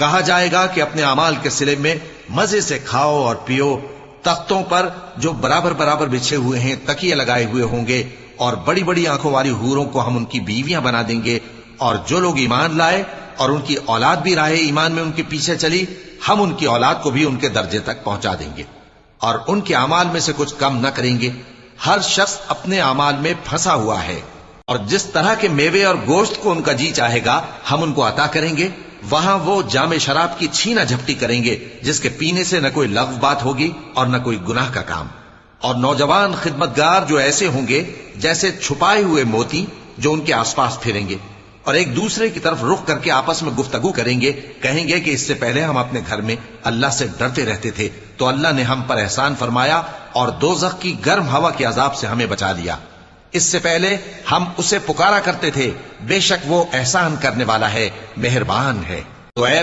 کہا جائے گا کہ اپنے اعمال کے صلے میں مزے سے کھاؤ اور پیو، تختوں پر جو برابر برابر بچھے ہوئے ہیں تکیے لگائے ہوئے ہوں گے، اور بڑی بڑی آنکھوں والی حوروں کو ہم ان کی بیویاں بنا دیں گے، اور جو لوگ ایمان لائے اور ان کی اولاد بھی راہ ایمان میں ان کے پیچھے چلی، ہم ان کی اولاد کو بھی ان کے درجے تک پہنچا دیں گے، اور ان کے اعمال میں سے کچھ کم نہ کریں گے۔ ہر شخص اپنے اعمال میں پھنسا ہوا ہے، اور جس طرح کے میوے اور گوشت کو ان کا جی چاہے گا ہم ان کو عطا کریں گے۔ وہاں وہ جام شراب کی چھینا جھپٹی کریں گے، جس کے پینے سے نہ کوئی لغو بات ہوگی اور نہ کوئی گناہ کا کام، اور نوجوان خدمتگار جو ایسے ہوں گے جیسے چھپائے ہوئے موتی جو ان کے آس پاس پھریں گے، اور ایک دوسرے کی طرف رخ کر کے آپس میں گفتگو کریں گے، کہیں گے کہ اس سے پہلے ہم اپنے گھر میں اللہ سے ڈرتے رہتے تھے تو اللہ نے ہم پر احسان فرمایا اور دوزخ کی گرم ہوا کے عذاب سے ہمیں بچا لیا۔ اس سے پہلے ہم اسے پکارا کرتے تھے، بے شک وہ احسان کرنے والا ہے، مہربان ہے۔ تو اے